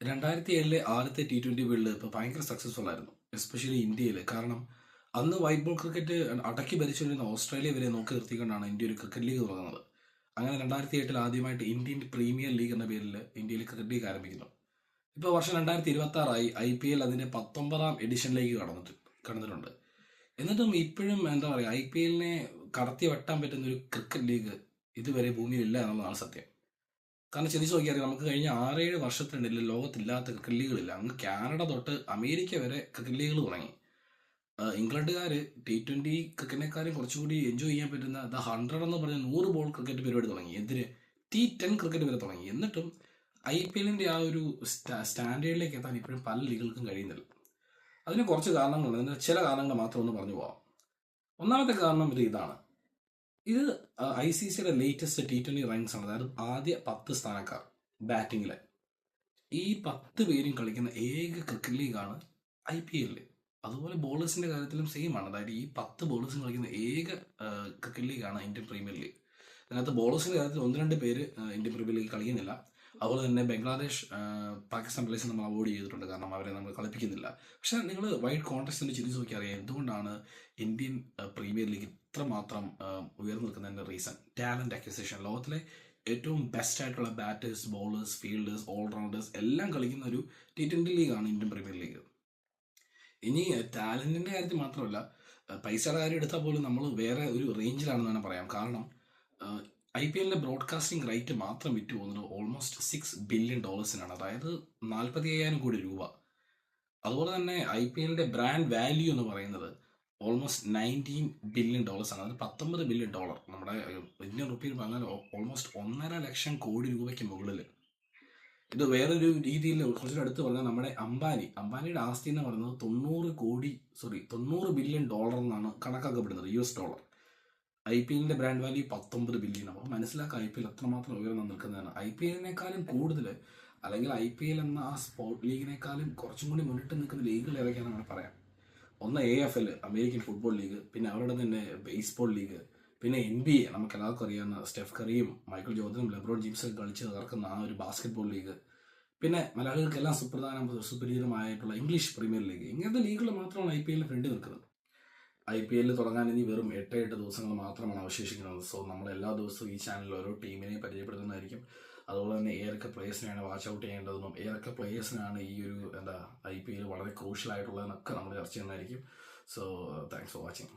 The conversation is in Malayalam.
2007 ആദ്യത്തെ T20 വേൾഡ് കപ്പ് ഭയങ്കര സക്സസ്ഫുൾ ആയിരുന്നു, എസ്പെഷ്യലി ഇന്ത്യയിൽ. കാരണം അന്ന് വൈറ്റ് ബോൾ ക്രിക്കറ്റ് അടക്കി ഭരിച്ചുകൊണ്ടിരുന്ന ഓസ്ട്രേലിയ വരെ നോക്കി നിർത്തിക്കൊണ്ടാണ് ഇന്ത്യ ഒരു ക്രിക്കറ്റ് ലീഗ് തുടങ്ങുന്നത്. അങ്ങനെ 2008 ആദ്യമായിട്ട് ഇന്ത്യൻ പ്രീമിയർ ലീഗ് എന്ന പേരിൽ ഇന്ത്യയിൽ ക്രിക്കറ്റ് ലീഗ് ആരംഭിക്കുന്നു. ഇപ്പോൾ വർഷം 2026 IPL അതിൻ്റെ 19ാം എഡിഷനിലേക്ക് കടന്നിട്ടുണ്ട്. എന്നിട്ടും ഇപ്പോഴും എന്താ പറയുക, IPLനെ കടത്തി വെട്ടാൻ പറ്റുന്ന ഒരു ക്രിക്കറ്റ് ലീഗ് ഇതുവരെ ഭൂമിയിലില്ല എന്നുള്ളതാണ് സത്യം. കാരണം ചിന്തിച്ച് നോക്കിയാൽ നമുക്ക് കഴിഞ്ഞ 6-7 വർഷത്തിനിടയിൽ ലോകത്തില്ലാത്ത ക്രിക്കറ്റ് ലീഗുകളില്ല. അങ്ങ് കാനഡ തൊട്ട് അമേരിക്ക വരെ ക്രിക്കറ്റ് ലീഗുകൾ തുടങ്ങി. ഇംഗ്ലണ്ടുകാർ T20 ക്രിക്കറ്റിനെക്കാളും കുറച്ചുകൂടി എൻജോയ് ചെയ്യാൻ പറ്റുന്ന ദ 100 എന്ന് പറഞ്ഞ 100 ബോൾ ക്രിക്കറ്റ് പരിപാടി തുടങ്ങി. എന്തിന് T10 ക്രിക്കറ്റ് വരെ തുടങ്ങി. എന്നിട്ടും IPLന്റെ ആ ഒരു സ്റ്റാൻഡേർഡിലേക്ക് എത്താൻ ഇപ്പോഴും പല ലീഗുകൾക്കും കഴിയുന്നില്ല. അതിന് കുറച്ച് കാരണങ്ങളുണ്ട്. അതിന് ചില കാരണങ്ങൾ മാത്രം ഒന്ന് പറഞ്ഞു പോവാം. ഒന്നാമത്തെ കാരണം ഇതാണ്. ഇത് ICCയുടെ ലേറ്റസ്റ്റ് T20 റാങ്ക്സ് ആണ്. അതായത് ആദ്യ 10 സ്ഥാനക്കാർ ബാറ്റിങ്ങില്. ഈ 10 പേരും കളിക്കുന്ന ഏക ക്രിക്കറ്റ് ലീഗാണ് IPL. അതുപോലെ ബോളേഴ്സിന്റെ കാര്യത്തിലും സെയിം ആണ്. അതായത് ഈ 10 ബോളേഴ്സും കളിക്കുന്ന ഏക ക്രിക്കറ്റ് ലീഗാണ് ഇന്ത്യൻ പ്രീമിയർ ലീഗ്. അതിനകത്ത് ബോളേഴ്സിന്റെ കാര്യത്തിൽ 1-2 പേര് ഇന്ത്യൻ പ്രീമിയർ ലീഗ് കളിക്കുന്നില്ല. അതുപോലെ തന്നെ ബംഗ്ലാദേശ്, പാകിസ്ഥാൻ പ്ലേയേഴ്സ് നമ്മൾ അവോയ്ഡ് ചെയ്തിട്ടുണ്ട്, കാരണം അവരെ നമ്മൾ കളിപ്പിക്കുന്നില്ല. പക്ഷെ നിങ്ങൾ വൈഡ് കോൺടെക്സ്റ്റ് ചിന്തിച്ച് നോക്കി അറിയാം എന്തുകൊണ്ടാണ് ഇന്ത്യൻ പ്രീമിയർ ലീഗ് ഇത്രമാത്രം ഉയർന്നു നിൽക്കുന്നതിൻ്റെ റീസൺ. Talent acquisition. ലോകത്തിലെ ഏറ്റവും ബെസ്റ്റ് ആയിട്ടുള്ള ബാറ്റേഴ്സ്, ബോളേഴ്സ്, ഫീൽഡേഴ്സ്, ഓൾറൗണ്ടേഴ്സ് എല്ലാം കളിക്കുന്ന ഒരു T20 ലീഗാണ് ഇന്ത്യൻ പ്രീമിയർ ലീഗ്. ഇനി ടാലന്റിന്റെ കാര്യത്തിൽ മാത്രമല്ല, പൈസയുടെ കാര്യം എടുത്താൽ പോലും നമ്മൾ വേറെ ഒരു റേഞ്ചിലാണെന്ന് തന്നെ പറയാം. കാരണം IPLന്റെ ബ്രോഡ്കാസ്റ്റിംഗ് റൈറ്റ് മാത്രം വിറ്റ് പോകുന്നത് ഓൾമോസ്റ്റ് $6 ബില്യൺ. അതായത് 45,000 കോടി രൂപ. അതുപോലെ തന്നെ IPLന്റെ ബ്രാൻഡ് വാല്യൂ എന്ന് പറയുന്നത് ഓൾമോസ്റ്റ് $19 ബില്യൺ ആണ്. അത് $19 ബില്യൺ. നമ്മുടെ ഇന്ത്യൻ റുപ്പിയിൽ പറഞ്ഞാൽ ഓൾമോസ്റ്റ് 1.5 ലക്ഷം കോടി രൂപയ്ക്ക് മുകളിൽ. ഇത് വേറൊരു രീതിയിൽ കുറച്ചുകൂടെ അടുത്ത് പറഞ്ഞാൽ നമ്മുടെ അംബാനിയുടെ ആസ്തി എന്ന് പറയുന്നത് $90 ബില്യൺ എന്നാണ് കണക്കാക്കപ്പെടുന്നത്, $. IPLന്റെ ബ്രാൻഡ് വാല്യൂ 19 ബില്യൺ. അപ്പോൾ മനസ്സിലാക്കാം IPL എത്രമാത്രം ഉയർന്നു നിൽക്കുന്നതാണ്. IPLനേക്കാളും കൂടുതൽ, അല്ലെങ്കിൽ IPL എന്ന ആ സ്പോർട്ട് ലീഗിനേക്കാളും കുറച്ചും കൂടി മുന്നിട്ട് നിൽക്കുന്ന ലീഗുകൾ ഏതൊക്കെയാണെന്ന് നമ്മൾ പറയാം. ഒന്ന് AFL, അമേരിക്കൻ ഫുട്ബോൾ ലീഗ്. പിന്നെ അവരുടെ തന്നെ ബേസ്ബോൾ ലീഗ്. പിന്നെ NBA, നമുക്ക് എല്ലാവർക്കും അറിയാവുന്ന സ്റ്റെഫ് കറിയും മൈക്കിൾ ജോർഡനും ലെബ്രോൺ ജെയിംസും കളിച്ച് തകർക്കുന്ന ആ ഒരു ബാസ്കറ്റ്ബോൾ ലീഗ്. പിന്നെ മലയാളികൾക്കെല്ലാം സുപരിചിതമായിട്ടുള്ള ഇംഗ്ലീഷ് പ്രീമിയർ ലീഗ്. ഇങ്ങനത്തെ ലീഗുകൾ മാത്രമാണ് IPLന് ഫ്രണ്ട് നിൽക്കുന്നത്. IPL തുടങ്ങാൻ ഇനി വെറും 8 ദിവസങ്ങൾ മാത്രമാണ് അവശേഷിക്കുന്നത്. സോ നമ്മൾ എല്ലാ ദിവസവും ഈ ചാനലിൽ ഓരോ ടീമിനെ പരിചയപ്പെടുത്തുന്നതായിരിക്കും. അതുപോലെ തന്നെ ഏതൊക്കെ പ്ലേയേഴ്സിനെയാണ് വാച്ച് ഔട്ട് ചെയ്യേണ്ടതെന്നും ഏതൊക്കെ പ്ലേയേഴ്സിനാണ് ഈ ഒരു IPL വളരെ ക്രൂഷ്യൽ ആയിട്ടുള്ളതെന്നൊക്കെ നമ്മൾ ചർച്ച ചെയ്യുന്നതായിരിക്കും. So thanks for watching.